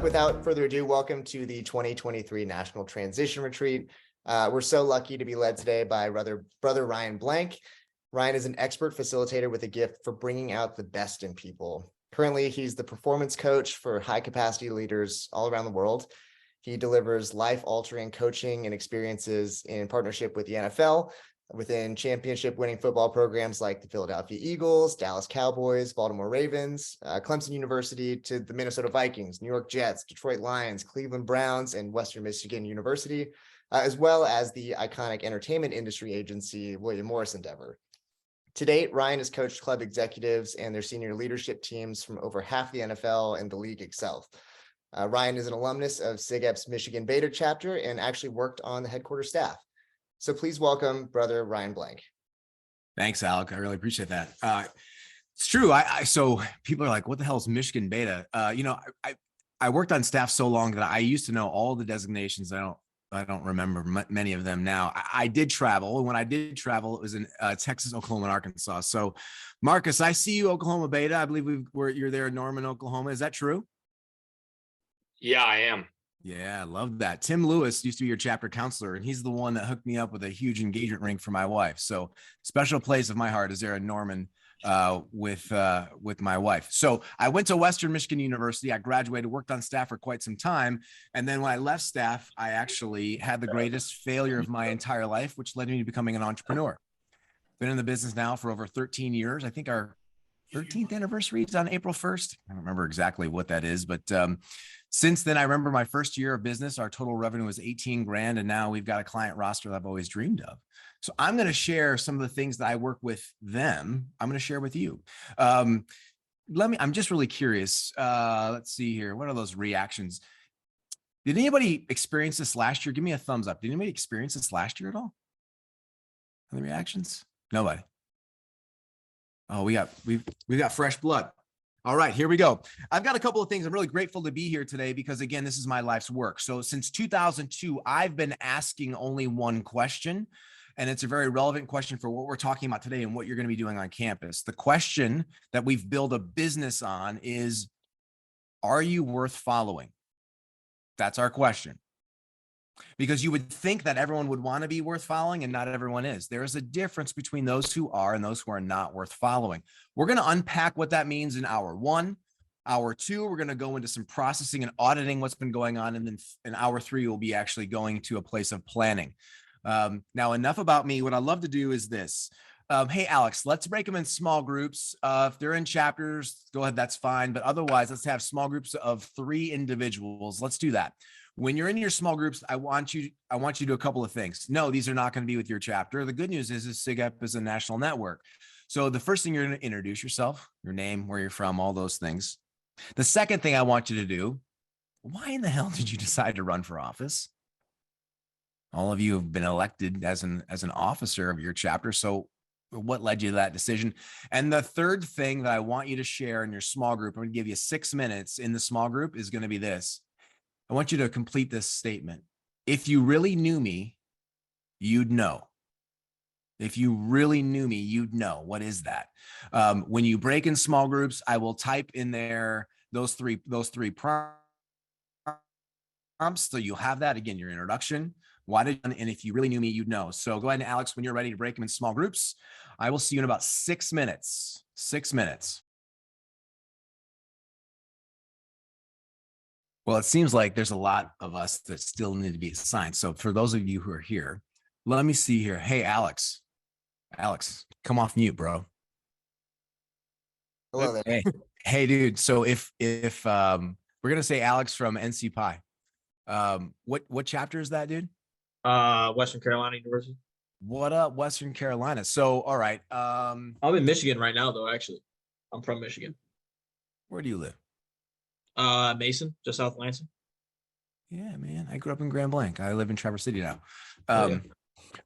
without further ado, welcome to the 2023 National Transition Retreat. We're so lucky to be led today by brother Ryan Blanck. Ryan is an expert facilitator with a gift for bringing out the best in people. Currently, he's the performance coach for high-capacity leaders all around the world. He delivers life-altering coaching and experiences in partnership with the NFL, within championship-winning football programs like the Philadelphia Eagles, Dallas Cowboys, Baltimore Ravens, Clemson University, to the Minnesota Vikings, New York Jets, Detroit Lions, Cleveland Browns, and Western Michigan University, as well as the iconic entertainment industry agency, William Morris Endeavor. To date, Ryan has coached club executives and their senior leadership teams from over half the NFL and the league itself. Ryan is an alumnus of SIGEP's Michigan Beta chapter and actually worked on the headquarters staff. So please welcome brother Ryan Blanck. Thanks, Alec. I really appreciate that. It's true. So people are like, what the hell is Michigan Beta? I worked on staff so long that I used to know all the designations. I don't remember many of them now. I did travel. When I did travel, it was in Texas, Oklahoma, and Arkansas. So Marcus, I see you, Oklahoma Beta. I believe you're there in Norman, Oklahoma. Is that true? Yeah, I am. Yeah, I love that. Tim Lewis used to be your chapter counselor, and he's the one that hooked me up with a huge engagement ring for my wife. So special place of my heart is there in Norman with my wife. So I went to Western Michigan University. I graduated, worked on staff for quite some time. And then when I left staff, I actually had the greatest failure of my entire life, which led me to becoming an entrepreneur. Been in the business now for over 13 years. I think our 13th anniversary is on April 1st. I don't remember exactly what that is, but since then, I remember my first year of business, our total revenue was 18 grand. And now we've got a client roster that I've always dreamed of. So I'm going to share some of the things that I work with them. I'm going to share with you. I'm just really curious. Let's see here. What are those reactions? Did anybody experience this last year? Give me a thumbs up. Did anybody experience this last year at all? Any reactions? Nobody. Oh, we got fresh blood. All right, here we go. I've got a couple of things. I'm really grateful to be here today because, again, this is my life's work. So since 2002, I've been asking only one question, and it's a very relevant question for what we're talking about today and what you're going to be doing on campus. The question that we've built a business on is, are you worth following? That's our question. Because you would think that everyone would want to be worth following, and not everyone is. There is a difference between those who are and those who are not worth following. We're going to unpack what that means in hour one. Hour two, we're going to go into some processing and auditing what's been going on. And then in hour three, we'll be actually going to a place of planning. Now, enough about me. What I love to do is this. Hey, Alex, let's break them in small groups. If they're in chapters, go ahead. That's fine. But otherwise, let's have small groups of 3 individuals. Let's do that. When you're in your small groups, I want you to do a couple of things. No, these are not going to be with your chapter. The good news is SIGEP is a national network. So the first thing, you're going to introduce yourself, your name, where you're from, all those things. The second thing I want you to do, why in the hell did you decide to run for office? All of you have been elected as an officer of your chapter. So what led you to that decision? And the third thing that I want you to share in your small group, I'm going to give you 6 minutes in the small group, is going to be this. I want you to complete this statement. If you really knew me, you'd know. If you really knew me, you'd know. What is that? When you break in small groups, I will type in there those three prompts. So you'll have that. Again, your introduction. And if you really knew me, you'd know. So go ahead, and Alex, when you're ready to break them in small groups, I will see you in about 6 minutes. 6 minutes. Well, it seems like there's a lot of us that still need to be assigned. So for those of you who are here, let me see here. Hey, Alex, come off mute, bro. Hello there. Hey, dude. So if we're going to say Alex from NC Pi, what chapter is that, dude? Western Carolina University. What up, Western Carolina? So, all right. I'm in Michigan right now, though, actually. I'm from Michigan. Where do you live? Mason, just south of Lansing. Yeah, man. I grew up in Grand Blanc. I live in Traverse City now. Yeah.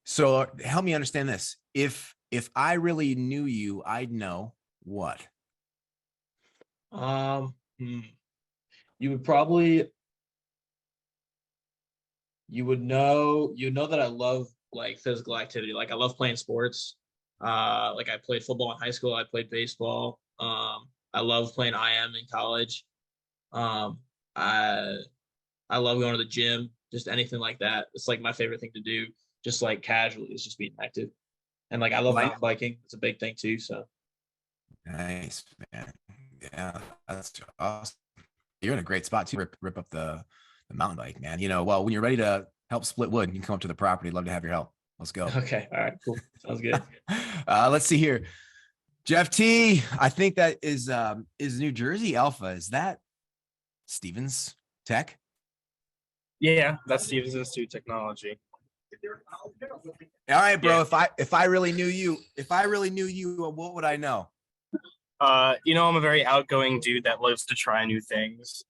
So help me understand this. If I really knew you, I'd know what? You would know that I love like physical activity. Like I love playing sports. Like I played football in high school. I played baseball. I love playing IM in college. I love going to the gym, just anything like that. It's like my favorite thing to do, just like casually, is just being active. And like I love Well, mountain biking. It's a big thing too. So nice, man. Yeah, that's awesome. You're in a great spot to rip up the mountain bike, man. Well, when you're ready to help split wood, you can come up to the property. Love to have your help. Let's go. okay, all right, cool, sounds good. Let's see here. Jeff T, I think that is New Jersey Alpha. Is that Stevens Tech? Yeah, that's Stevens Institute Technology. All right, bro. Yeah. If I really knew you, what would I know? I'm a very outgoing dude that loves to try new things.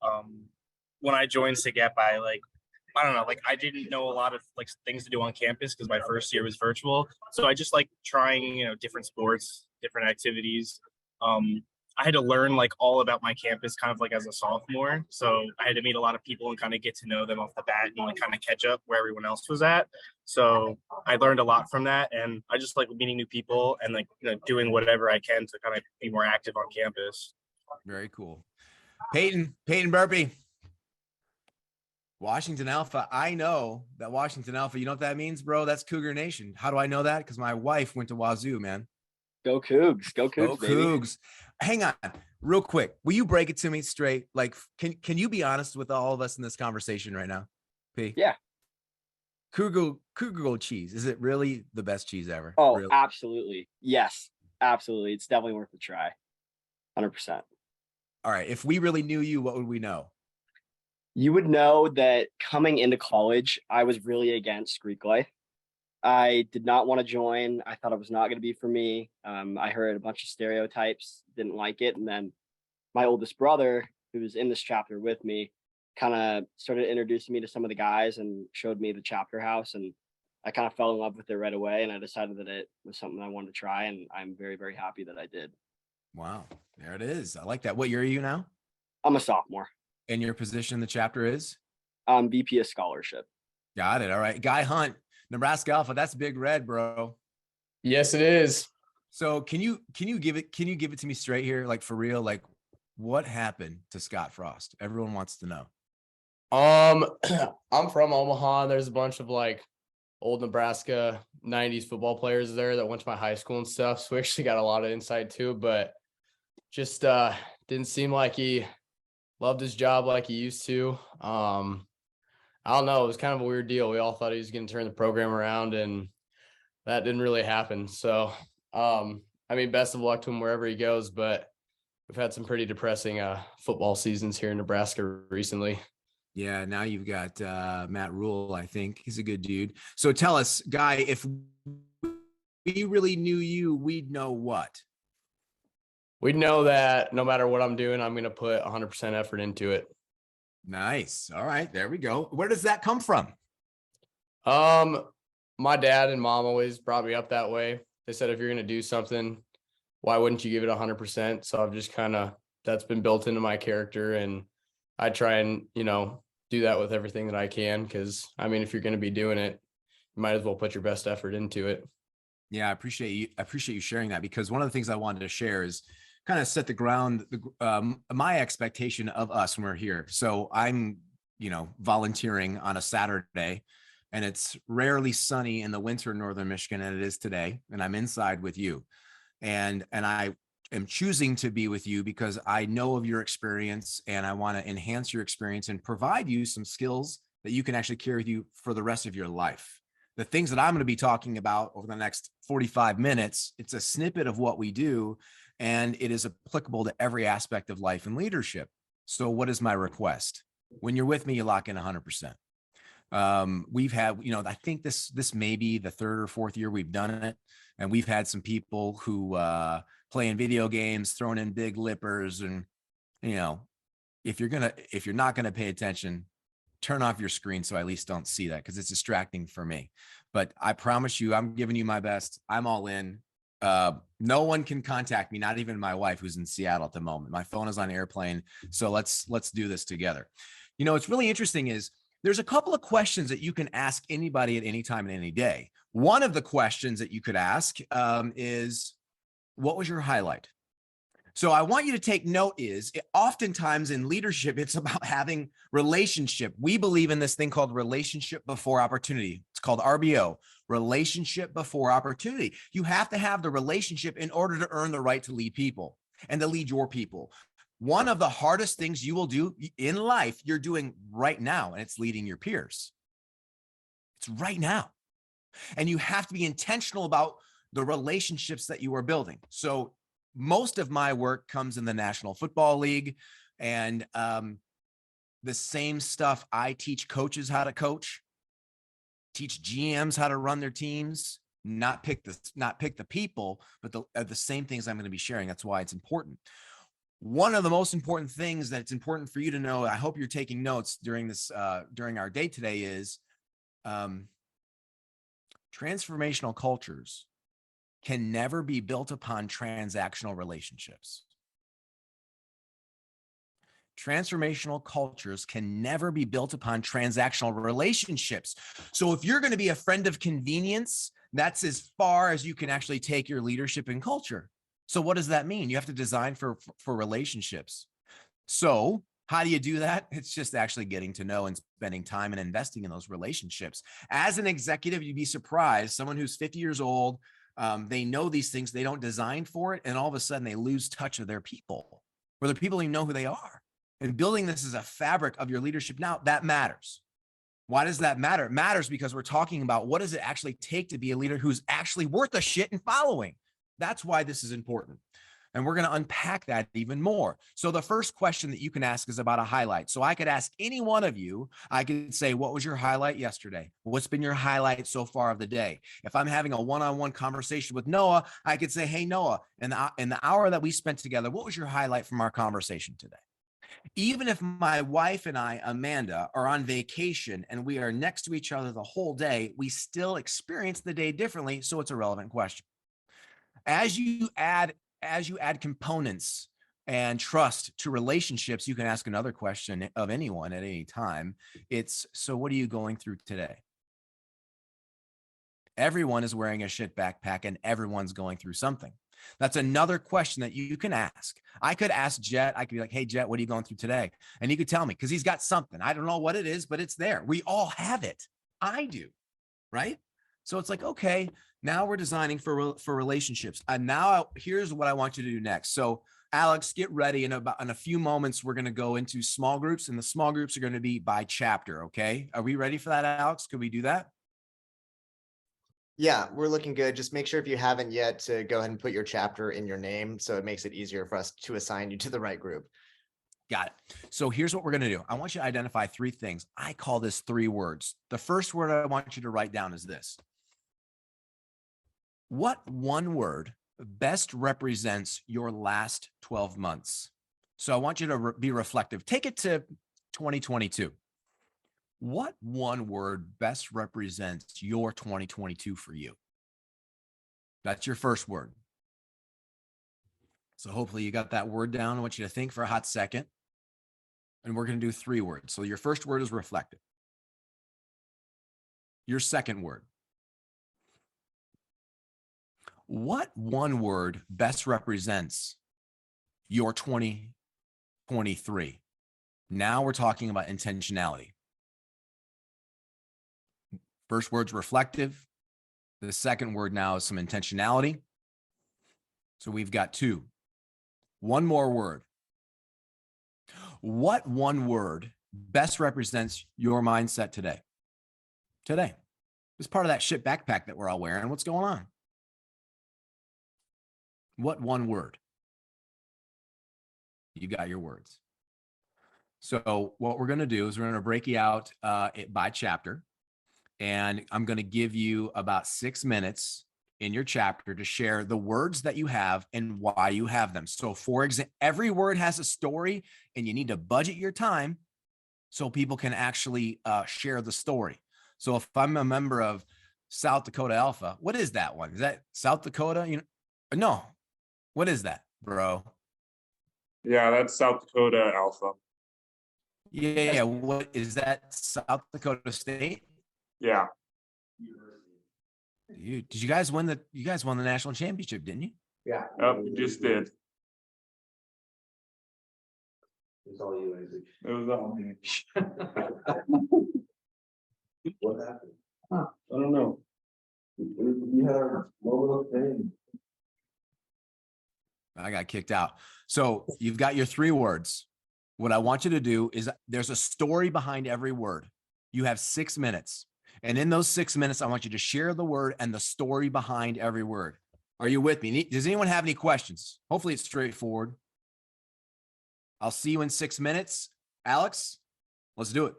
When I joined SIGEP, I don't know, I didn't know a lot of things to do on campus because my first year was virtual. So I just like trying, different sports, different activities. I had to learn all about my campus kind of as a sophomore. So I had to meet a lot of people and kind of get to know them off the bat and kind of catch up where everyone else was at. So I learned a lot from that, and I just like meeting new people and doing whatever I can to kind of be more active on campus. Very cool. Peyton Burpee. Washington Alpha. I know that Washington Alpha, you know what that means, bro? That's Cougar Nation. How do I know that? Because my wife went to Wazoo, man. Go Cougs. Go Cougs, baby. Cougs. Hang on real quick. Will you break it to me straight? Can you be honest with all of us in this conversation right now? P? Yeah. Cougar gold cheese. Is it really the best cheese ever? Oh, really? Absolutely. Yes, absolutely. It's definitely worth a try. 100%. All right. If we really knew you, what would we know? You would know that coming into college, I was really against Greek life. I did not want to join. I thought it was not going to be for me. I heard a bunch of stereotypes, didn't like it. And then my oldest brother, who was in this chapter with me, kind of started introducing me to some of the guys and showed me the chapter house. And I kind of fell in love with it right away. And I decided that it was something I wanted to try. And I'm very, very happy that I did. Wow. There it is. I like that. What year are you now? I'm a sophomore. And your position in the chapter is? VP of scholarship. Got it. All right. Guy Hunt, Nebraska Alpha. That's Big Red, bro. Yes, it is. So can you give it to me straight here? For real, what happened to Scott Frost? Everyone wants to know. I'm from Omaha, and there's a bunch of old Nebraska 90s football players there that went to my high school and stuff. So we actually got a lot of insight too, but just didn't seem like he loved his job like he used to. I don't know. It was kind of a weird deal. We all thought he was going to turn the program around, and that didn't really happen. So, best of luck to him wherever he goes, but we've had some pretty depressing football seasons here in Nebraska recently. Yeah, now you've got Matt Rule, I think. He's a good dude. So tell us, Guy, if we really knew you, we'd know what? We'd know that no matter what I'm doing, I'm going to put 100% effort into it. Nice. All right, there we go. Where does that come from? My dad and mom always brought me up that way. They said, if you're going to do something, why wouldn't you give it 100%? So I've just that's been built into my character, and I try and, do that with everything that I can. Cause if you're going to be doing it, you might as well put your best effort into it. Yeah, I appreciate you sharing that, because one of the things I wanted to share is kind of set the ground, my expectation of us when we're here. So I'm, volunteering on a Saturday, and it's rarely sunny in the winter in Northern Michigan, and it is today, and I'm inside with you. And I am choosing to be with you because I know of your experience, and I want to enhance your experience and provide you some skills that you can actually carry with you for the rest of your life. The things that I'm going to be talking about over the next 45 minutes, it's a snippet of what we do, and it is applicable to every aspect of life and leadership. So what is my request? When you're with me, you lock in 100%. We've had, I think this may be the third or fourth year we've done it. And we've had some people who playing video games, throwing in big lippers. And, if you're not going to pay attention, turn off your screen so I at least don't see that, because it's distracting for me. But I promise you, I'm giving you my best. I'm all in. No one can contact me, not even my wife, who's in Seattle at the moment. My phone is on airplane. So let's do this together. What's really interesting is there's a couple of questions that you can ask anybody at any time and any day. One of the questions that you could ask is, what was your highlight? So I want you to take note oftentimes in leadership, it's about having relationship. We believe in this thing called relationship before opportunity. It's called RBO, relationship before opportunity. You have to have the relationship in order to earn the right to lead people and to lead your people. One of the hardest things you will do in life, you're doing right now, and it's leading your peers. It's right now. And you have to be intentional about the relationships that you are building. So most of my work comes in the National Football League, and the same stuff I teach coaches how to coach, teach GMs how to run their teams, not pick the people, but the same things I'm going to be sharing. That's why it's important. One of the most important things that it's important for you to know, I hope you're taking notes during this, during our day today, is transformational cultures can never be built upon transactional relationships. Transformational cultures can never be built upon transactional relationships. So if you're going to be a friend of convenience, that's as far as you can actually take your leadership and culture. So what does that mean? You have to design for relationships. So how do you do that? It's just actually getting to know and spending time and investing in those relationships. As an executive, you'd be surprised. Someone who's 50 years old, they know these things, they don't design for it, and all of a sudden they lose touch of their people, or the people even know who they are. And building this as a fabric of your leadership now, that matters. Why does that matter? It matters because we're talking about what does it actually take to be a leader who's actually worth a shit and following. That's why this is important. And we're going to unpack that even more. So the first question that you can ask is about a highlight. So I could ask any one of you, I could say, what was your highlight yesterday? What's been your highlight so far of the day? If I'm having a one-on-one conversation with Noah, I could say, hey, Noah, in the hour that we spent together, what was your highlight from our conversation today? Even if my wife and I, Amanda, are on vacation and we are next to each other the whole day, we still experience the day differently. So it's a relevant question. As you add components and trust to relationships, you can ask another question of anyone at any time. It's, so what are you going through today? Everyone is wearing a shit backpack and everyone's going through something. That's another question that you can ask. I could ask Jet. I could be like, hey, Jet, what are you going through today? And he could tell me, because he's got something. I don't know what it is, but it's there. We all have it. I do. Right? So it's like, okay, now we're designing for relationships. And now here's what I want you to do next. So Alex, get ready. In a few moments, we're going to go into small groups, and the small groups are going to be by chapter. Okay. Are we ready for that, Alex? Could we do that? Yeah, we're looking good. Just make sure if you haven't yet to go ahead and put your chapter in your name, so it makes it easier for us to assign you to the right group. Got it. So here's what we're going to do. I want you to identify 3 things. I call this 3 words. The first word I want you to write down is this. What one word best represents your last 12 months? So I want you to be reflective. Take it to 2022. What one word best represents your 2022 for you? That's your first word. So hopefully you got that word down. I want you to think for a hot second. And we're going to do 3 words. So your first word is reflective. Your second word. What one word best represents your 2023? Now we're talking about intentionality. First word's reflective. The second word now is some intentionality. So we've got 2. One more word. What one word best represents your mindset today? Today. It's part of that shit backpack that we're all wearing. What's going on? What one word? You got your words. So what we're going to do is we're going to break you out by chapter. And I'm going to give you about 6 minutes in your chapter to share the words that you have and why you have them. So for example, every word has a story, and you need to budget your time so people can actually share the story. So if I'm a member of South Dakota Alpha, what is that one? Is that South Dakota? No. What is that, bro? Yeah, that's South Dakota Alpha. Yeah. What is that? South Dakota State? Yeah. Dude, you guys won the national championship, didn't you? Yeah. Yep, we just did. It was all me. What happened? I don't know. We had our moment of fame. I got kicked out. So you've got your 3 words. What I want you to do is there's a story behind every word. You have 6 minutes. And in those 6 minutes, I want you to share the word and the story behind every word. Are you with me? Does anyone have any questions? Hopefully it's straightforward. I'll see you in 6 minutes. Alex, let's do it.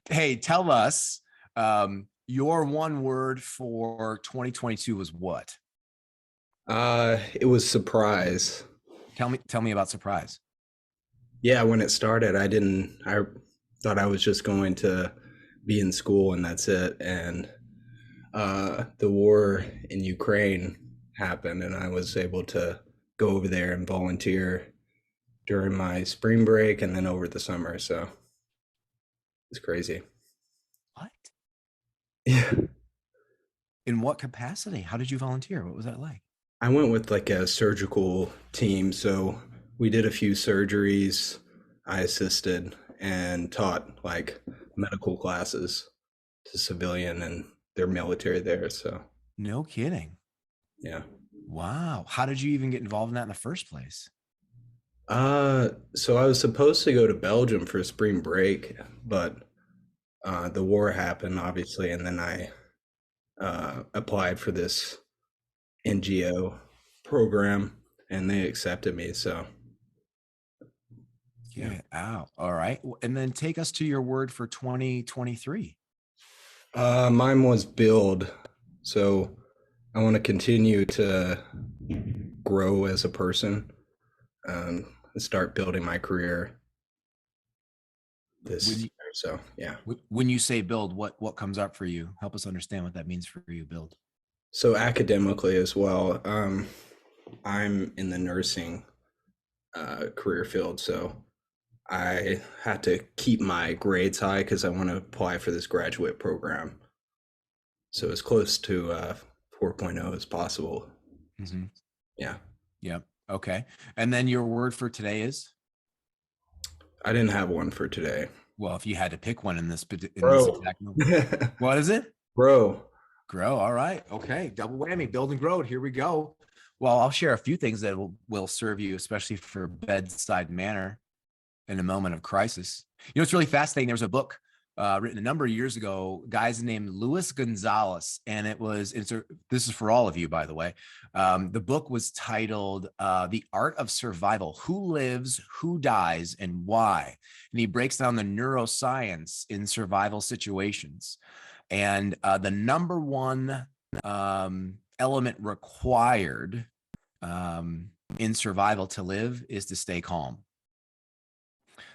Hey, tell us, your one word for 2022 was what? It was surprise. Tell me about surprise. Yeah, when it started, I thought I was just going to be in school and that's it. And the war in Ukraine happened and I was able to go over there and volunteer during my spring break and then over the summer. So it's crazy. What? Yeah. In what capacity? How did you volunteer? What was that like? I went with like a surgical team. So we did a few surgeries. I assisted and taught like medical classes to civilian and their military there. So No kidding. yeah. Wow. How did you even get involved in that in the first place? So I was supposed to go to Belgium for spring break, but the war happened obviously, and then I applied for this NGO program and they accepted me. So Get out. All right. And then take us to your word for 2023. mine was build. So I want to continue to grow as a person and start building my career this year. So yeah. When you say build, what comes up for you? Help us understand what that means for you, build. So academically as well, I'm in the nursing career field, so I had to keep my grades high because I want to apply for this graduate program. So as close to 4.0 as possible. Mm-hmm. Yeah. Yep. Okay. And then your word for today is? I didn't have one for today. Well, if you had to pick one in this exact moment. Bro. What is it? Bro. Grow. All right. Okay. Double whammy. Build and grow. Here we go. Well, I'll share a few things that will serve you, especially for bedside manner in a moment of crisis. You know, it's really fascinating. There was a book written a number of years ago, guys named Luis Gonzalez, and this is for all of you, by the way. The book was titled The Art of Survival: Who Lives, Who Dies, and Why. And he breaks down the neuroscience in survival situations. And the number one element required in survival to live is to stay calm.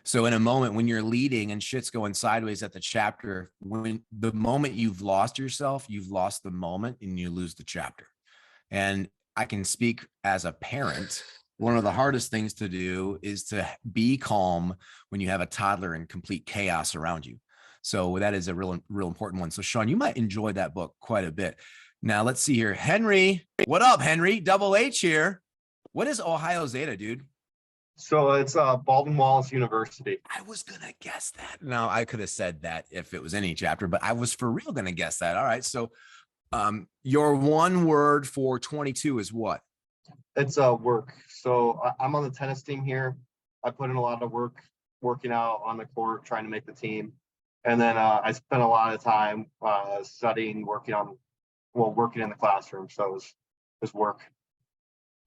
So in a moment when you're leading and shit's going sideways at the chapter, when the moment you've lost yourself, you've lost the moment and you lose the chapter. And I can speak as a parent. One of the hardest things to do is to be calm when you have a toddler in complete chaos around you. So that is a real important one. So Sean, you might enjoy that book quite a bit. Now let's see here. Henry, what up, Henry? Double H here. What is Ohio Zeta, dude? So it's Baldwin Wallace University. I was gonna guess that. No, I could have said that if it was any chapter, but I was for real gonna guess that. All right. So your one word for 22 is what? It's work. So I'm on the tennis team here. I put in a lot of work, working out on the court, trying to make the team. And then I spent a lot of time studying, working in the classroom. So it was work.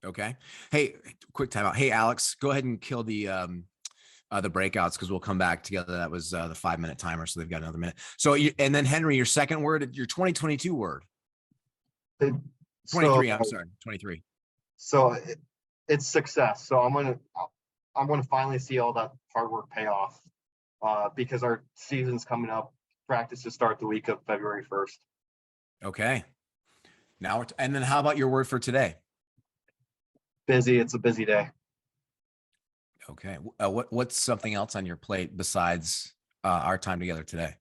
Okay. Hey, quick timeout. Hey, Alex, go ahead and kill the breakouts because we'll come back together. That was the 5-minute timer, so they've got another minute. So, and then Henry, your second word, your 2022 word. 23. I'm sorry, 23. So it's success. So I'm gonna finally see all that hard work pay off because our season's coming up. Practices start the week of February 1st. Okay. Now, and then how about your word for today? Busy. It's a busy day. Okay. What's something else on your plate besides our time together today?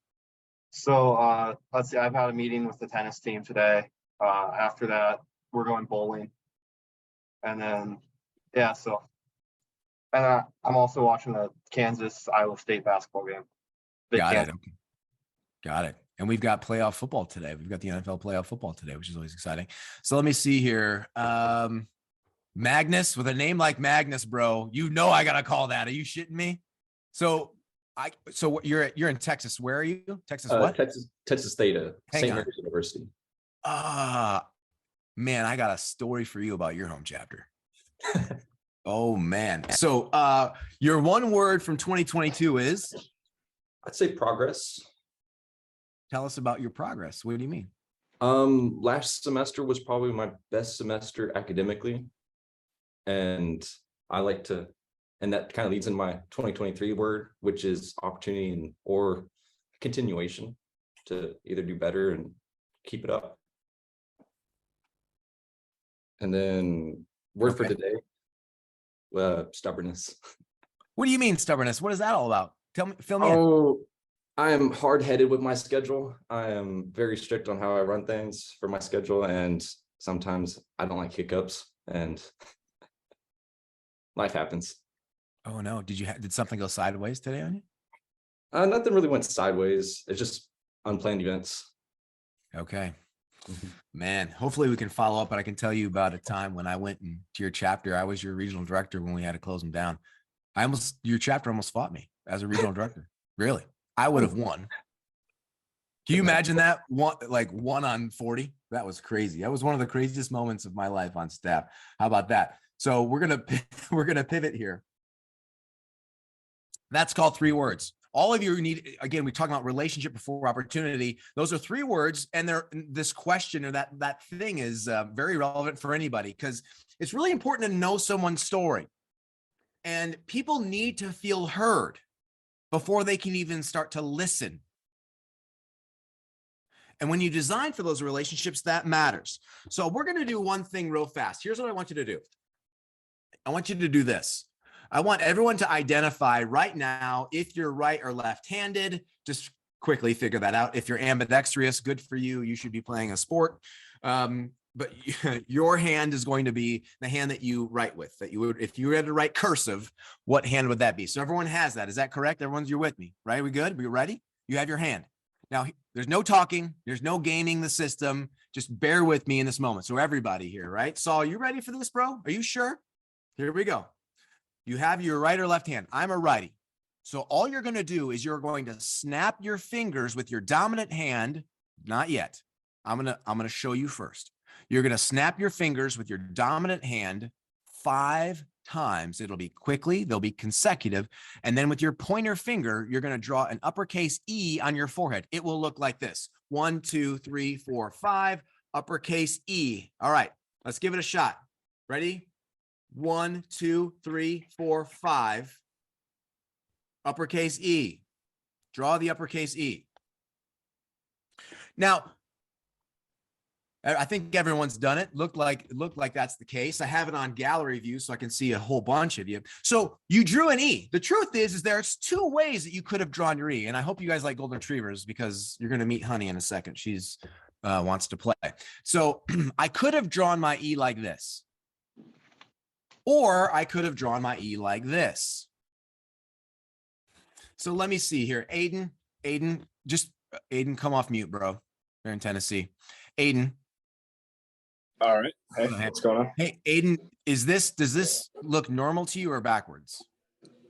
So let's see. I've had a meeting with the tennis team today. After that, we're going bowling. And then, yeah, so. And I'm also watching the Kansas Iowa State basketball game. Big Got it. Kansas. Okay. Got it. And we've got playoff football today. We've got the NFL playoff football today, which is always exciting. So let me see here. Magnus, with a name like Magnus, bro, you know I gotta call that. Are you shitting me? So you're in Texas. Where are you? Texas what? Texas State, Hang St. on. Mary's University. Man, I got a story for you about your home chapter. Oh man. So your one word from 2022 is? I'd say progress. Tell us about your progress. What do you mean? Last semester was probably my best semester academically. And I like to, and that kind of leads into my 2023 word, which is opportunity or continuation to either do better and keep it up. And then word for today, stubbornness. What do you mean stubbornness? What is that all about? Fill me in. Oh, I am hard-headed with my schedule. I am very strict on how I run things for my schedule, and sometimes I don't like hiccups, and life happens. Oh no! Did something go sideways today on you? Nothing really went sideways. It's just unplanned events. Okay, man. Hopefully we can follow up. But I can tell you about a time when I went into your chapter. I was your regional director when we had to close them down. Your chapter almost fought me as a regional director. Really, I would have won. Can you imagine that? One on 40? That was crazy. That was one of the craziest moments of my life on staff. How about that? So we're gonna pivot here. That's called 3 words. All of you need, again, we talk about relationship before opportunity. Those are 3 words, and this question or that thing is very relevant for anybody because it's really important to know someone's story. And people need to feel heard before they can even start to listen. And when you design for those relationships, that matters. So we're going to do one thing real fast. Here's what I want you to do. I want you to do this. I want everyone to identify right now if you're right or left-handed. Just quickly figure that out. If you're ambidextrous, good for you. You should be playing a sport. But your hand is going to be the hand that you write with. That you would, if you had to write cursive, what hand would that be? So everyone has that. Is that correct? You're with me, right? We good? We ready? You have your hand. Now, there's no talking. There's no gaming the system. Just bear with me in this moment. So everybody here, right? Saul, you ready for this, bro? Are you sure? Here we go. You have your right or left hand. I'm a righty. So all you're going to do is you're going to snap your fingers with your dominant hand. Not yet. I'm going to show you first. You're going to snap your fingers with your dominant hand 5 times. It'll be quickly. They'll be consecutive. And then with your pointer finger, you're going to draw an uppercase E on your forehead. It will look like this. 1, 2, 3, 4, 5, uppercase E. All right, let's give it a shot. Ready? 1, 2, 3, 4, 5. Uppercase E. Draw the uppercase E. Now, I think everyone's done it. Looked like that's the case. I have it on gallery view so I can see a whole bunch of you. So you drew an E. The truth is there's 2 ways that you could have drawn your E. And I hope you guys like golden retrievers because you're going to meet Honey in a second. She's wants to play. So I could have drawn my E like this. Or I could have drawn my E like this. So let me see here. Aiden, come off mute, bro. You're in Tennessee. Aiden. All right. Hey, what's going on? Hey, Aiden, does this look normal to you or backwards?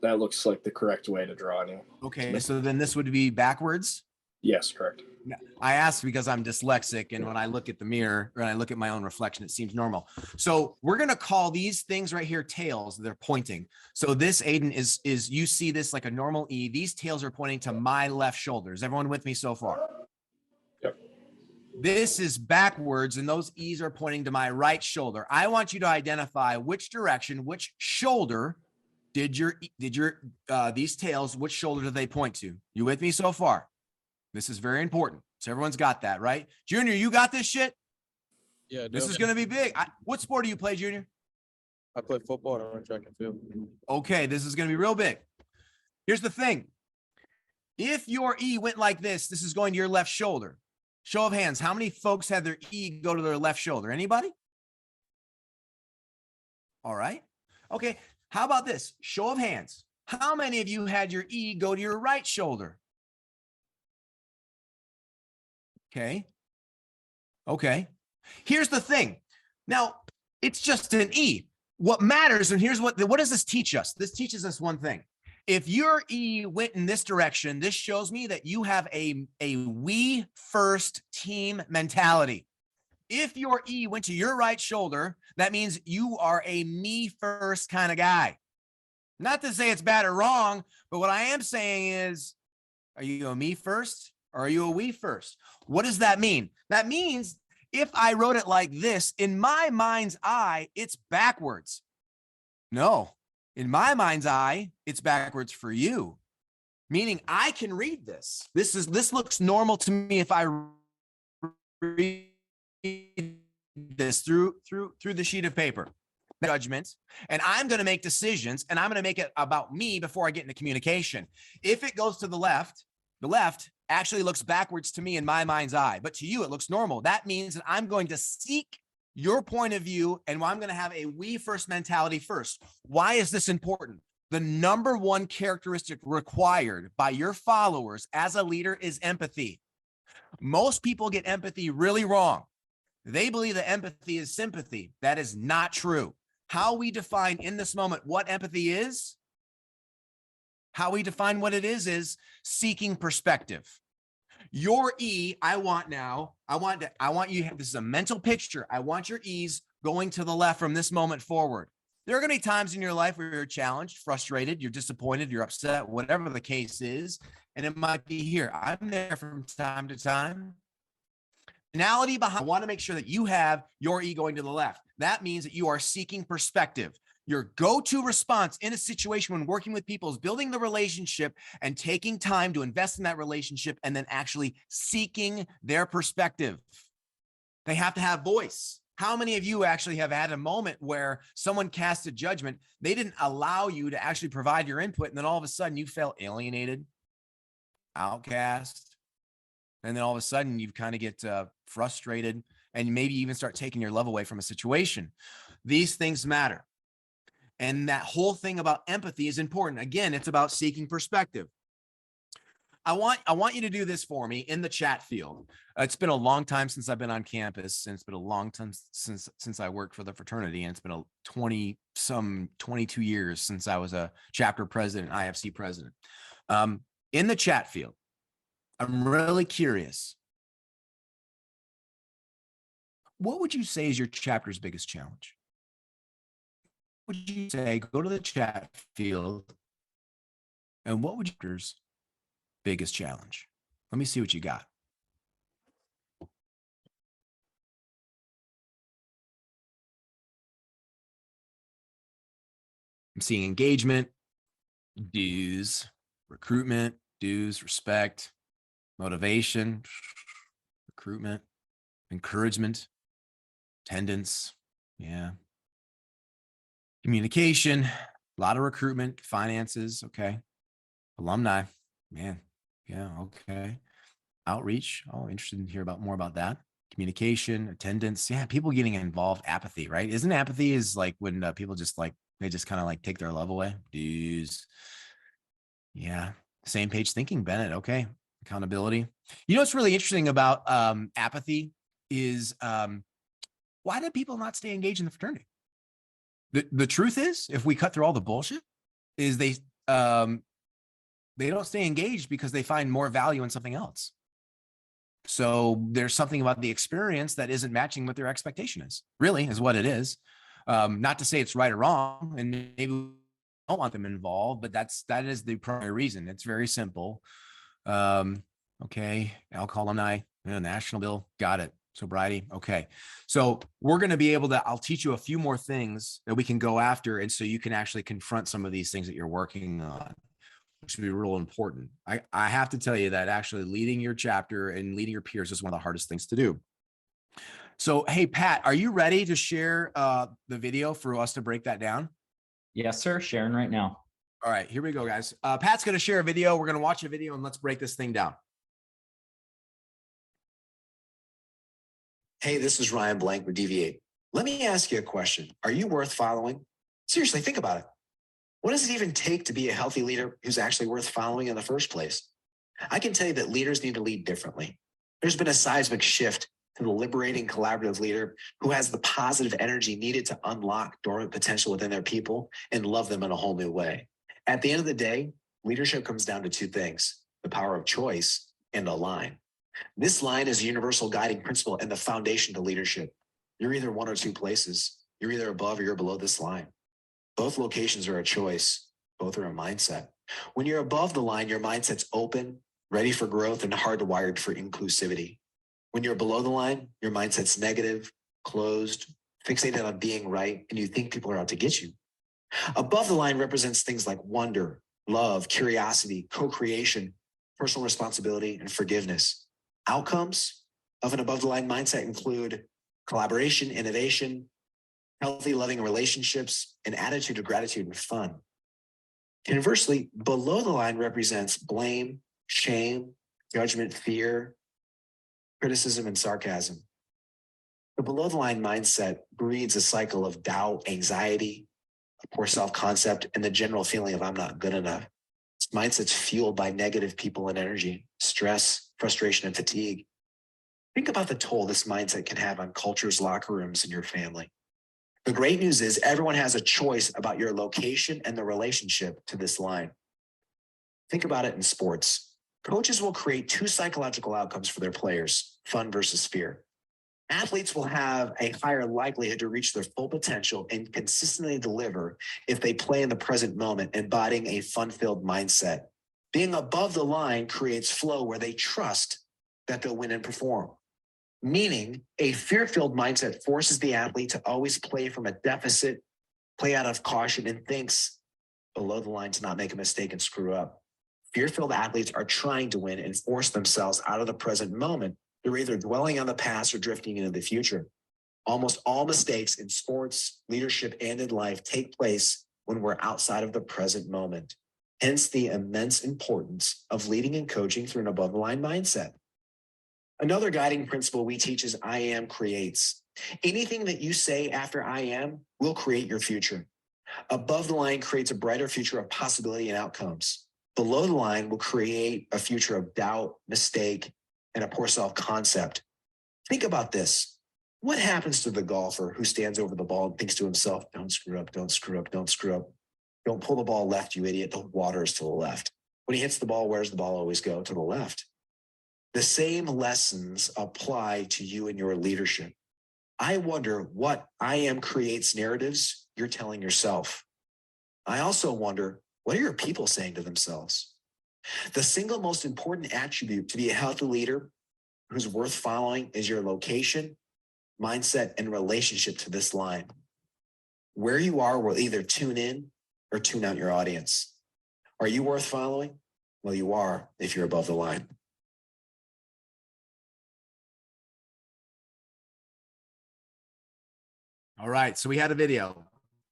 That looks like the correct way to draw you. Okay, so then this would be backwards? Yes, correct. I asked because I'm dyslexic, and when I look at the mirror, or I look at my own reflection, it seems normal. So we're going to call these things right here tails. They're pointing. So this, Aiden, is you see this like a normal E. These tails are pointing to my left shoulder. Is everyone with me so far? Yep. This is backwards, and those E's are pointing to my right shoulder. I want you to identify which direction, which shoulder did these tails, which shoulder do they point to? You with me so far? This is very important. So everyone's got that, right? Junior, you got this shit? Yeah. This is going to be big. What sport do you play, Junior? I play football and I run track and field. Okay, this is going to be real big. Here's the thing. If your E went like this is going to your left shoulder. Show of hands. How many folks had their E go to their left shoulder? Anybody? All right. Okay. How about this? Show of hands. How many of you had your E go to your right shoulder? Okay. Okay. Here's the thing. Now, it's just an E. What matters, and here's what does this teach us? This teaches us one thing. If your E went in this direction, this shows me that you have a we first team mentality. If your E went to your right shoulder, that means you are a me first kind of guy. Not to say it's bad or wrong, but what I am saying is, are you a me first or are you a we first? What does that mean? That means if I wrote it like this, in my mind's eye, it's backwards. No, in my mind's eye, it's backwards for you. Meaning I can read this. This looks normal to me if I read this through the sheet of paper. Judgment, and I'm going to make decisions, and I'm going to make it about me before I get into communication. If it goes to the left actually looks backwards to me in my mind's eye, but to you it looks normal. That means that I'm going to seek your point of view, and I'm going to have a we first mentality first. Why is this important? The number one characteristic required by your followers as a leader is empathy. Most people get empathy really wrong. They believe that empathy is sympathy. That is not true. How we define in this moment what empathy is, how we define what it is seeking perspective. Your E, I want you to have, this is a mental picture. I want your E's going to the left from this moment forward. There are going to be times in your life where you're challenged, frustrated, you're disappointed, you're upset, whatever the case is. And it might be here. I'm there from time to time. Personality behind, I want to make sure that you have your E going to the left. That means that you are seeking perspective. Your go-to response in a situation when working with people is building the relationship and taking time to invest in that relationship and then actually seeking their perspective. They have to have voice. How many of you actually have had a moment where someone cast a judgment, they didn't allow you to actually provide your input, and then all of a sudden you felt alienated, outcast, and then all of a sudden you kind of get frustrated and maybe even start taking your love away from a situation. These things matter. And that whole thing about empathy is important. Again, it's about seeking perspective. I want you to do this for me in the chat field. It's been a long time since I've been on campus, and it's been a long time since I worked for the fraternity, and it's been 22 years since I was a chapter president, IFC president. In the chat field, I'm really curious. What would you say is your chapter's biggest challenge? What would you say? Go to the chat field. And what would your biggest challenge? Let me see what you got. I'm seeing engagement, dues, recruitment, dues, respect, motivation, recruitment, encouragement, attendance, yeah. Communication, a lot of recruitment, finances, okay. Alumni, man, yeah, okay. Outreach, oh, interested in hear about more about that. Communication, attendance, yeah, people getting involved, apathy, right? Isn't apathy is like when people just like, they just kind of like take their love away? Dues, yeah. Same page thinking, Bennett, okay. Accountability. You know what's really interesting about apathy is why do people not stay engaged in the fraternity? The truth is, if we cut through all the bullshit, is they don't stay engaged because they find more value in something else. So there's something about the experience that isn't matching what their expectation is, really, is what it is. Not to say it's right or wrong, and maybe we don't want them involved, but that is the primary reason. It's very simple. Okay, alcohol alumni, national bill, got it. Sobriety, okay. So we're going to be able to, I'll teach you a few more things that we can go after, and so you can actually confront some of these things that you're working on, which would be real important. I have to tell you that actually leading your chapter and leading your peers is one of the hardest things to do. So, hey, Pat, are you ready to share the video for us to break that down? Yes, sir. Sharing right now. All right, here we go, guys. Pat's going to share a video. We're going to watch a video and let's break this thing down. Hey, this is Ryan Blanck with Deviate. Let me ask you a question. Are you worth following? Seriously, think about it. What does it even take to be a healthy leader who's actually worth following in the first place? I can tell you that leaders need to lead differently. There's been a seismic shift to the liberating collaborative leader who has the positive energy needed to unlock dormant potential within their people and love them in a whole new way. At the end of the day, leadership comes down to two things: the power of choice and a line. This line is a universal guiding principle and the foundation to leadership. You're either one or two places. You're either above or you're below this line. Both locations are a choice. Both are a mindset. When you're above the line, your mindset's open, ready for growth, and hardwired for inclusivity. When you're below the line, your mindset's negative, closed, fixated on being right, and you think people are out to get you. Above the line represents things like wonder, love, curiosity, co-creation, personal responsibility, and forgiveness. Outcomes of an above the line mindset include collaboration, innovation, healthy, loving relationships, an attitude of gratitude and fun. Conversely, below the line represents blame, shame, judgment, fear, criticism, and sarcasm. The below the line mindset breeds a cycle of doubt, anxiety, a poor self-concept, and the general feeling of I'm not good enough. This mindset's fueled by negative people and energy, stress, frustration, and fatigue. Think about the toll this mindset can have on cultures, locker rooms, and your family. The great news is everyone has a choice about your location and the relationship to this line. Think about it in sports. Coaches will create two psychological outcomes for their players: fun versus fear. Athletes will have a higher likelihood to reach their full potential and consistently deliver if they play in the present moment, embodying a fun-filled mindset. Being above the line creates flow where they trust that they'll win and perform. Meaning, a fear-filled mindset forces the athlete to always play from a deficit, play out of caution, and thinks below the line to not make a mistake and screw up. Fear-filled athletes are trying to win and force themselves out of the present moment. They're either dwelling on the past or drifting into the future. Almost all mistakes in sports, leadership, and in life take place when we're outside of the present moment. Hence the immense importance of leading and coaching through an above-the-line mindset. Another guiding principle we teach is I am creates. Anything that you say after I am will create your future. Above the line creates a brighter future of possibility and outcomes. Below the line will create a future of doubt, mistake, and a poor self-concept. Think about this. What happens to the golfer who stands over the ball and thinks to himself, don't screw up, don't screw up, don't screw up. Don't pull the ball left, you idiot. The water is to the left. When he hits the ball, where does the ball always go? To the left. The same lessons apply to you and your leadership. I wonder what I am creates narratives you're telling yourself. I also wonder, what are your people saying to themselves? The single most important attribute to be a healthy leader who's worth following is your location, mindset, and relationship to this line. Where you are will either tune in or tune out your audience. Are you worth following? Well, you are if you're above the line. All right, so we had a video.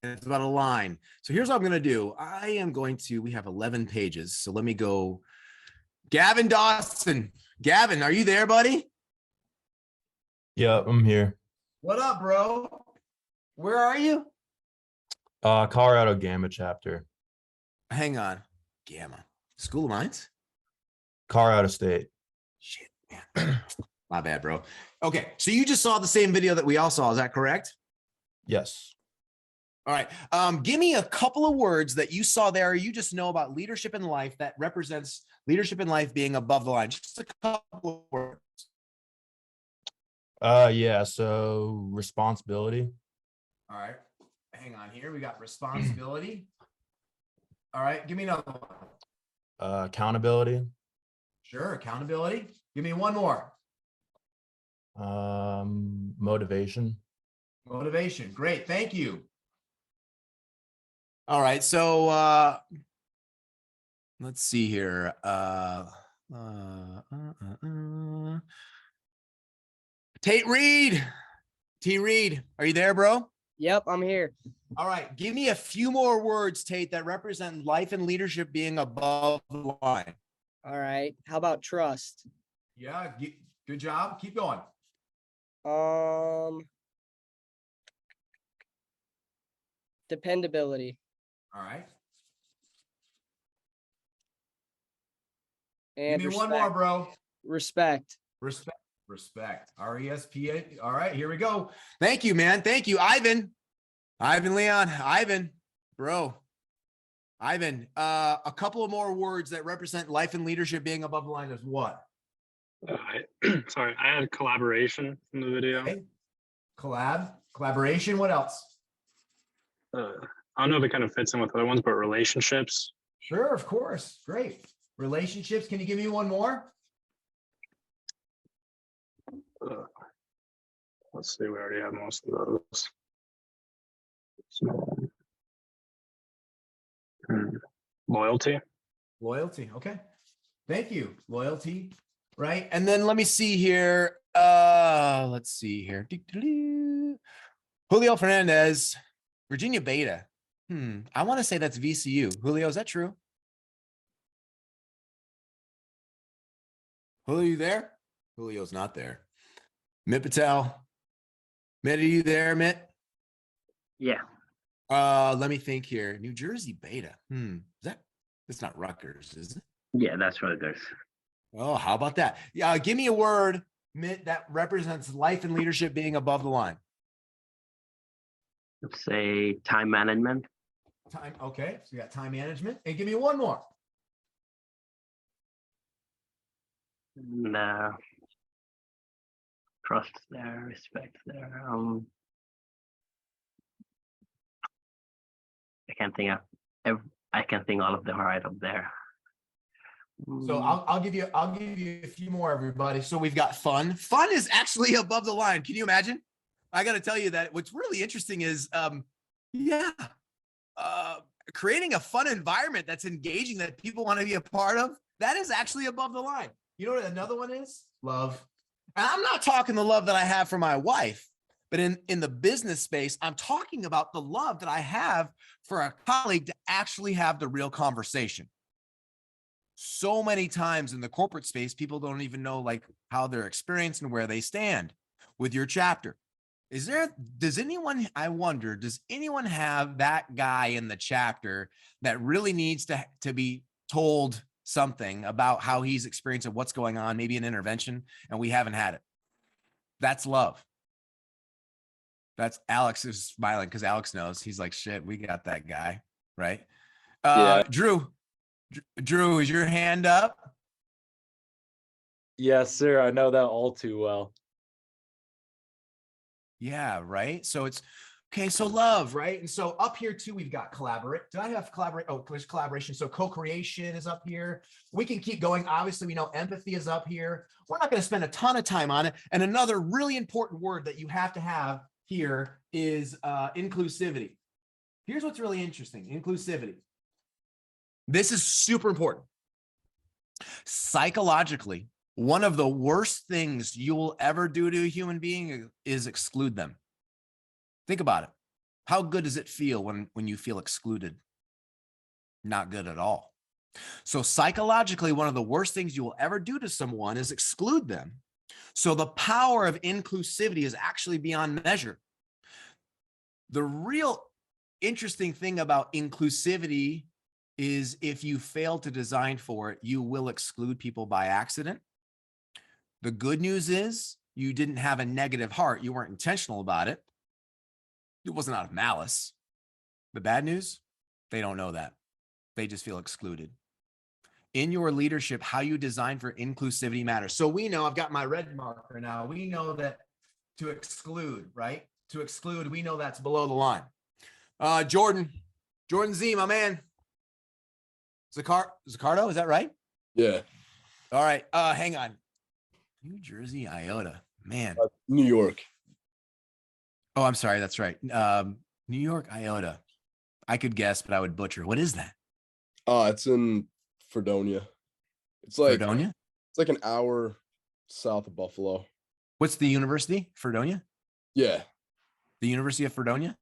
It's about a line. So here's what I'm going to do. We have 11 pages. So let me go. Gavin Dawson. Gavin, are you there, buddy? Yeah, I'm here. What up, bro? Where are you? Colorado Gamma chapter. Hang on. Gamma. School of Mines? Colorado State. Shit, man. My bad, bro. Okay, so you just saw the same video that we all saw. Is that correct? Yes. All right. Give me a couple of words that you saw there, or you just know about leadership in life that represents leadership in life being above the line. Just a couple of words. Yeah, so responsibility. All right. Hang on here. We got responsibility. All right. Give me another one. Accountability. Sure. Accountability. Give me one more. Motivation. Motivation. Great. Thank you. All right. So let's see here. Tate Reed. T Reed, are you there, bro? Yep, I'm here. All right. Give me a few more words, Tate, that represent life and leadership being above the line. All right. How about trust? Yeah. Good job. Keep going. Dependability. All right. And Give me one more, bro. Respect. Respect. Respect. RESPA. All right, here we go. Thank you, man. Thank you, Ivan. Ivan Leon. Ivan, bro. Ivan, a couple of more words that represent life and leadership being above the line is what? Sorry, I had collaboration in the video. Okay. Collaboration. What else? I don't know if it kind of fits in with other ones, but relationships. Sure, of course. Great. Relationships. Can you give me one more? Let's see, we already have most of those. Loyalty. Loyalty. Okay. Thank you. Loyalty. Right. And then let me see here. Let's see here. Julio Fernandez, Virginia Beta. I want to say that's VCU. Julio, is that true? Julio, you there? Julio's not there. Mitt Patel. Mitt, are you there, Mitt? Yeah. Let me think here. New Jersey Beta. That's not Rutgers, is it? Yeah, that's what it is. Oh, how about that? Yeah, give me a word, Mitt, that represents life and leadership being above the line. Let's say time management. Time. Okay, so you got time management. And give me one more. And, trust there, respect there. I can't think all of them right up there. So I'll give you a few more, everybody. So we've got fun. Fun is actually above the line. Can you imagine? I got to tell you that what's really interesting is, creating a fun environment that's engaging, that people want to be a part of. That is actually above the line. You know what another one is? Love. And I'm not talking the love that I have for my wife, but in the business space, I'm talking about the love that I have for a colleague to actually have the real conversation. So many times in the corporate space, people don't even know like how they're experienced and where they stand with your chapter. Does anyone have that guy in the chapter that really needs to be told something about how he's experiencing what's going on, maybe an intervention, and we haven't had it? That's love. That's Alex is smiling because Alex knows. He's like, shit, we got that guy, right? Yeah. Drew, is your hand up? Yes, sir. I know that all too well. Yeah, right. So it's okay. So love, right? And so up here too, we've got collaborate. Did I have collaborate? Oh, there's collaboration. So co-creation is up here. We can keep going. Obviously, we know empathy is up here. We're not going to spend a ton of time on it. And another really important word that you have to have here is inclusivity. Here's what's really interesting. Inclusivity. This is super important. Psychologically, one of the worst things you will ever do to a human being is exclude them. Think about it. How good does it feel when you feel excluded? Not good at all. So psychologically, one of the worst things you will ever do to someone is exclude them. So the power of inclusivity is actually beyond measure. The real interesting thing about inclusivity is if you fail to design for it, you will exclude people by accident. The good news is you didn't have a negative heart. You weren't intentional about it. It wasn't out of malice. The bad news, they don't know that. They just feel excluded. In your leadership, how you design for inclusivity matters. So we know, I've got my red marker now. We know that to exclude, right? To exclude, we know that's below the line. Jordan Z, my man. Zaccardo, is that right? Yeah. All right. Hang on. New Jersey Iota, man. New York. Oh, I'm sorry. That's right. New York Iota. I could guess, but I would butcher. What is that? It's in Fredonia. It's like Fredonia? It's like an hour south of Buffalo. What's the university? Fredonia? Yeah. The University of Fredonia?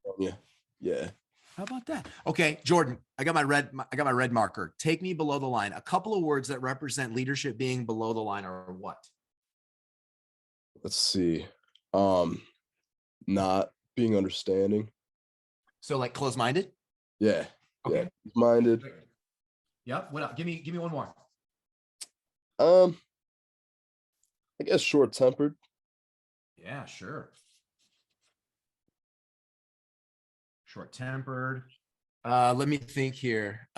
Yeah. How about that? Okay, Jordan, I got my red marker. Take me below the line. A couple of words that represent leadership being below the line are what? Let's see. Not being understanding. So like close-minded? Yeah. Okay. Yeah. Minded. Yep. What up? Give me one more. I guess short-tempered. Yeah, sure. Short-tempered. Let me think here.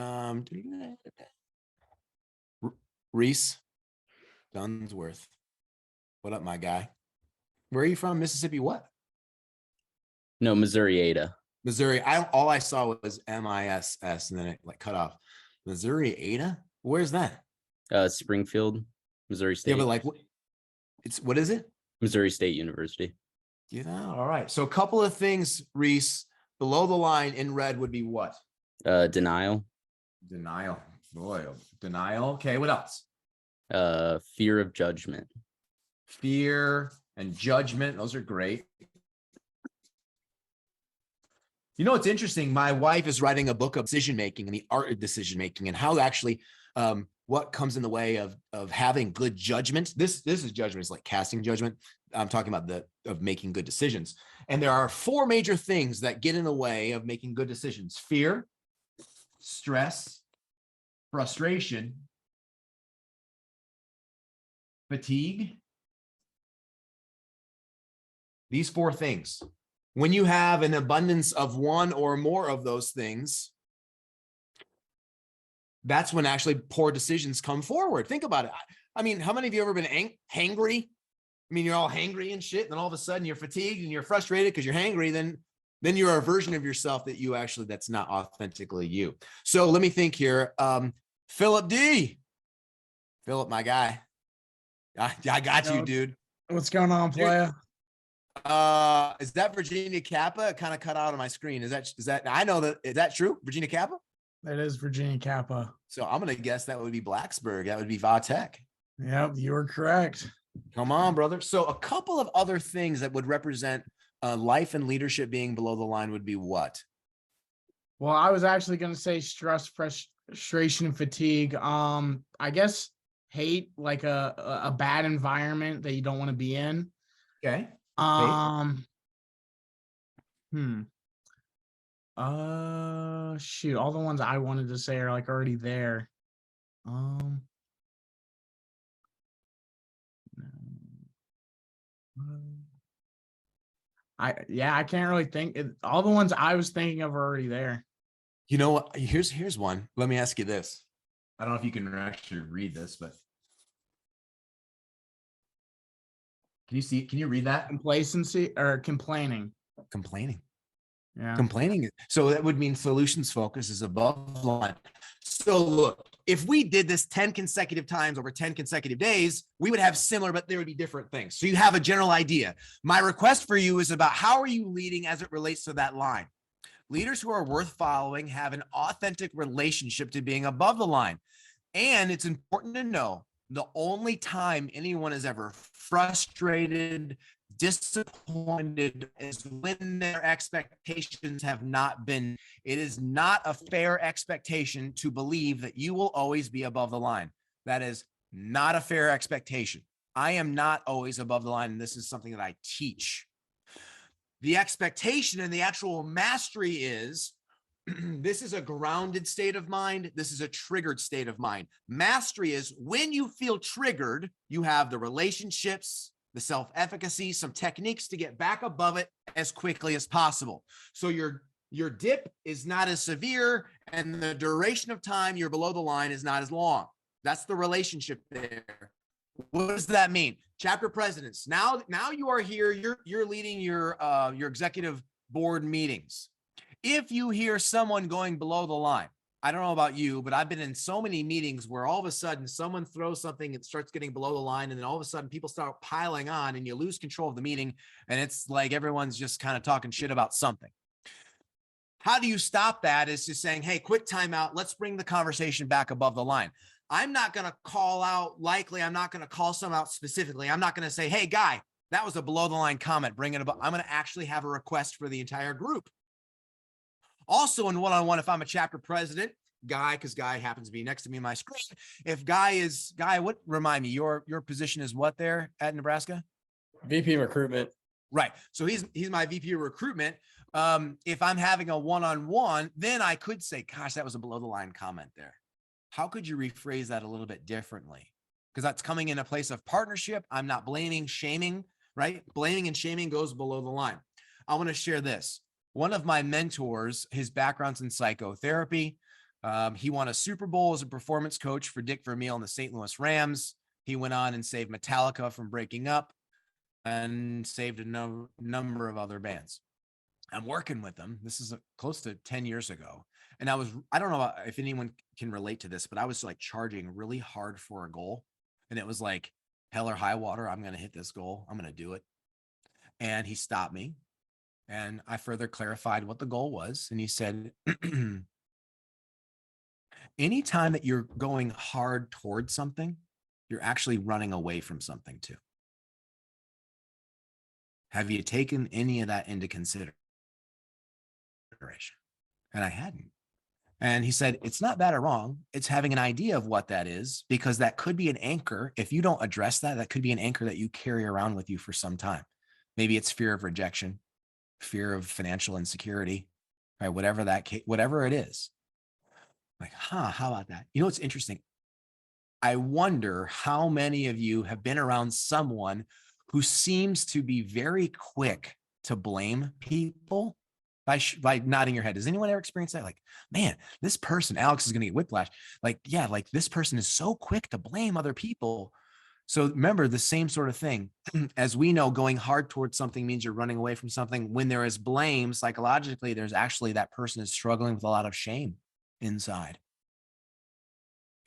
Reese Dunsworth. What up, my guy? Where are you from? Mississippi what? No, Missouri Ada. Missouri. All I saw was MISS and then it like cut off. Missouri Ada? Where's that? Springfield, Missouri State. Yeah, but like what is it? Missouri State University. Yeah, all right. So a couple of things, Reese, below the line in red would be what? Denial. Denial. Boy, denial. Okay, what else? Fear of judgment. Fear and judgment. Those are great. You know, it's interesting. My wife is writing a book of decision making and the art of decision making and how actually what comes in the way of having good judgment. This is judgment. It's like casting judgment. I'm talking about of making good decisions. And there are 4 major things that get in the way of making good decisions: fear, stress, frustration, fatigue. These 4 things. When you have an abundance of one or more of those things, that's when actually poor decisions come forward. Think about it. I mean, how many of you ever been hangry? I mean, you're all hangry and shit, and then all of a sudden you're fatigued and you're frustrated because you're hangry. Then you're a version of yourself that you actually, that's not authentically you. So let me think here. Philip D. Philip, my guy. I got you, dude. What's going on, playa? Is that Virginia Kappa? It kind of cut out on my screen. Is that I know that, is that true? Virginia Kappa? That is Virginia Kappa. So I'm gonna guess that would be Blacksburg. That would be Vatech. Yep, you were correct. Come on, brother. So a couple of other things that would represent life and leadership being below the line would be what? Well, I was actually going to say stress, frustration, fatigue. I guess hate, like a bad environment that you don't want to be in. Okay. Shoot, all the ones I wanted to say are like already there. I can't really think. All the ones I was thinking of are already there. You know what? Here's one. Let me ask you this. I don't know if you can actually read this, but can you read that? Complacency or complaining. Complaining. Yeah. Complaining. So that would mean solutions focus is above the line. So look, if we did this 10 consecutive times over 10 consecutive days, we would have similar, but there would be different things. So you have a general idea. My request for you is about how are you leading as it relates to that line? Leaders who are worth following have an authentic relationship to being above the line. And it's important to know the only time anyone is ever frustrated, disappointed is when their expectations have not been. It is not a fair expectation to believe that you will always be above the line. That is not a fair expectation. I am not always above the line, and this is something that I teach. The expectation and the actual mastery is this is a grounded state of mind. This is a triggered state of mind. Mastery is when you feel triggered, you have the relationships, the self-efficacy, some techniques to get back above it as quickly as possible. So your dip is not as severe and the duration of time you're below the line is not as long. That's the relationship there. What does that mean? Chapter presidents. Now you are here. You're leading your executive board meetings. If you hear someone going below the line, I don't know about you, but I've been in so many meetings where all of a sudden someone throws something and starts getting below the line, and then all of a sudden people start piling on and you lose control of the meeting, and it's like everyone's just kind of talking shit about something. How do you stop that? Is just saying, hey, quick timeout. Let's bring the conversation back above the line. I'm not going to call out, I'm not going to call someone out specifically. I'm not going to say, hey, guy, that was a below the line comment. Bring it above. I'm going to actually have a request for the entire group. Also in one-on-one, if I'm a chapter president, because Guy happens to be next to me on my screen. If Guy, what remind me, your position is what there at Nebraska? VP recruitment. Right. So he's my VP of recruitment. If I'm having a one-on-one, then I could say, gosh, that was a below the line comment there. How could you rephrase that a little bit differently? Because that's coming in a place of partnership. I'm not blaming, shaming, right? Blaming and shaming goes below the line. I want to share this. One of my mentors, his background's in psychotherapy. He won a Super Bowl as a performance coach for Dick Vermeil and the St. Louis Rams. He went on and saved Metallica from breaking up and saved a number of other bands. I'm working with them. This is close to 10 years ago. And I don't know if anyone can relate to this, but I was like charging really hard for a goal. And it was like hell or high water. I'm going to hit this goal. I'm going to do it. And he stopped me. And I further clarified what the goal was. And he said, anytime that you're going hard towards something, you're actually running away from something too. Have you taken any of that into consideration? And I hadn't. And he said, it's not bad or wrong. It's having an idea of what that is, because that could be an anchor. If you don't address that, that could be an anchor that you carry around with you for some time. Maybe it's fear of rejection, fear of financial insecurity, right? Whatever it is. Like, how about that? You know, what's interesting. I wonder how many of you have been around someone who seems to be very quick to blame people by nodding your head. Does anyone ever experience that? Like, man, this person, Alex is going to get whiplash. Like, yeah, like this person is so quick to blame other people. So remember the same sort of thing. As we know, going hard towards something means you're running away from something. When there is blame, psychologically, there's actually that person is struggling with a lot of shame inside.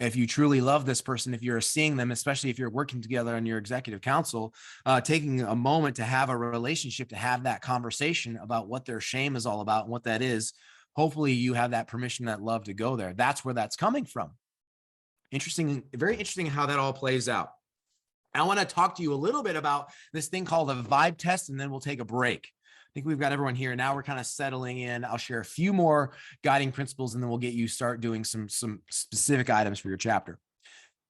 If you truly love this person, if you're seeing them, especially if you're working together on your executive council, taking a moment to have a relationship, to have that conversation about what their shame is all about and what that is, hopefully you have that permission, that love to go there. That's where that's coming from. Interesting, very interesting how that all plays out. I want to talk to you a little bit about this thing called a vibe test, and then we'll take a break. I think we've got everyone here. Now we're kind of settling in. I'll share a few more guiding principles, and then we'll get you start doing some specific items for your chapter.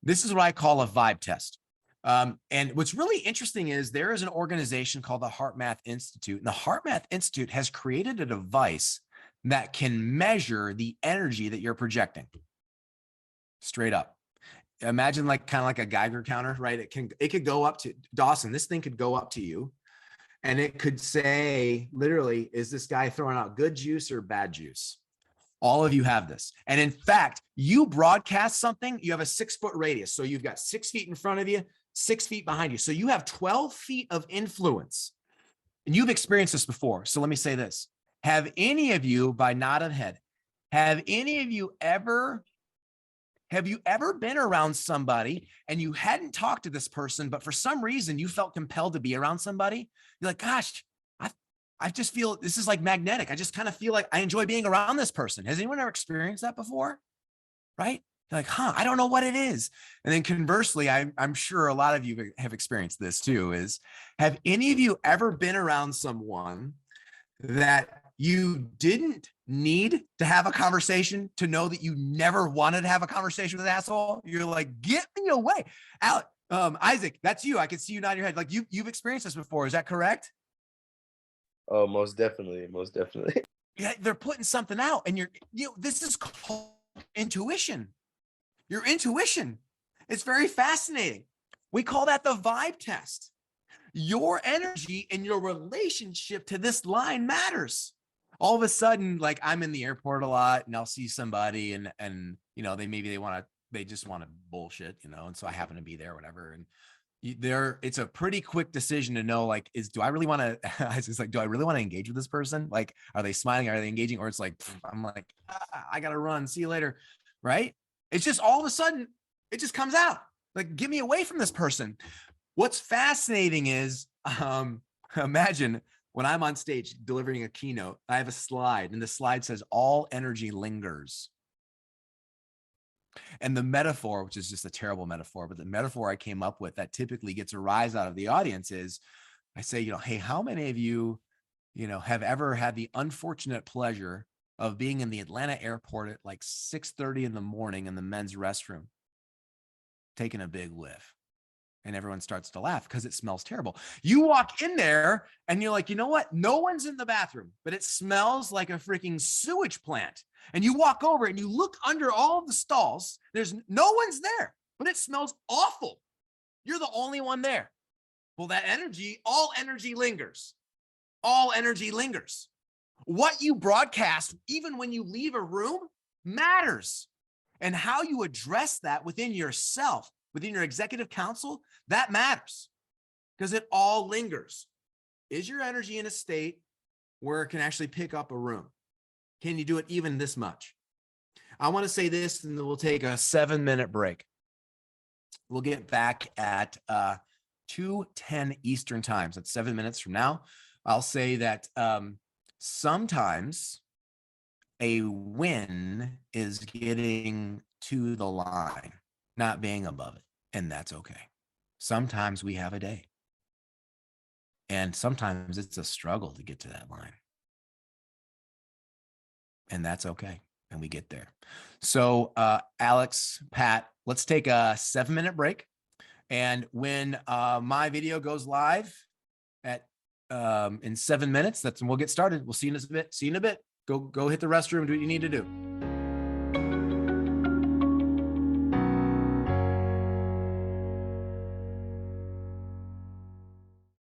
This is what I call a vibe test. And what's really interesting is there is an organization called the HeartMath Institute. And the HeartMath Institute has created a device that can measure the energy that you're projecting. Straight up. Imagine kind of like a Geiger counter, right? It could go up to Dawson. This thing could go up to you. And it could say, literally, is this guy throwing out good juice or bad juice? All of you have this. And in fact, you broadcast something, you have a 6-foot radius. So you've got 6 feet in front of you, 6 feet behind you. So you have 12 feet of influence. And you've experienced this before. So let me say this. Have any of you, by nod of head, have you ever been around somebody and you hadn't talked to this person, but for some reason you felt compelled to be around somebody? You're like, gosh, I just feel this is like magnetic. I just kind of feel like I enjoy being around this person. Has anyone ever experienced that before? Right? You're like, I don't know what it is. And then conversely, I'm sure a lot of you have experienced this too, is have any of you ever been around someone that you didn't need to have a conversation to know that you never wanted to have a conversation with an asshole? You're like, get me away. Isaac, that's you. I can see you nod your head. Like you've experienced this before. Is that correct? Oh, most definitely. Most definitely. Yeah, they're putting something out and this is called intuition. Your intuition. It's very fascinating. We call that the vibe test. Your energy and your relationship to this line matters. All of a sudden, like I'm in the airport a lot and I'll see somebody and they just want to bullshit, and so I happen to be there or whatever. And it's a pretty quick decision to know, like, do I really want to, it's like, do I really want to engage with this person? Like, are they smiling? Are they engaging? Or it's like, I'm like, I got to run. See you later. Right. It's just all of a sudden, it just comes out like, get me away from this person. What's fascinating is, imagine when I'm on stage delivering a keynote, I have a slide and the slide says all energy lingers. And the metaphor, which is just a terrible metaphor, but the metaphor I came up with that typically gets a rise out of the audience is I say, hey, how many of you, have ever had the unfortunate pleasure of being in the Atlanta airport at like 6:30 in the morning in the men's restroom, taking a big whiff? And everyone starts to laugh because it smells terrible. You walk in there and you're like, you know what? No one's in the bathroom, but it smells like a freaking sewage plant. And you walk over and you look under all of the stalls. There's no one's there, but it smells awful. You're the only one there. Well, that energy, all energy lingers. All energy lingers. What you broadcast, even when you leave a room, matters. And how you address that within yourself, within your executive council, that matters because it all lingers. Is your energy in a state where it can actually pick up a room? Can you do it even this much? I want to say this, and then we'll take a 7-minute break. We'll get back at 2:10 Eastern time. So that's 7 minutes from now. I'll say that sometimes a win is getting to the line, not being above it. And that's okay. Sometimes we have a day. And sometimes it's a struggle to get to that line. And that's okay. And we get there. So Alex, Pat, let's take a 7-minute break. And when my video goes live at in 7 minutes, that's when we'll get started. We'll see you in a bit. See you in a bit. Go hit the restroom, do what you need to do.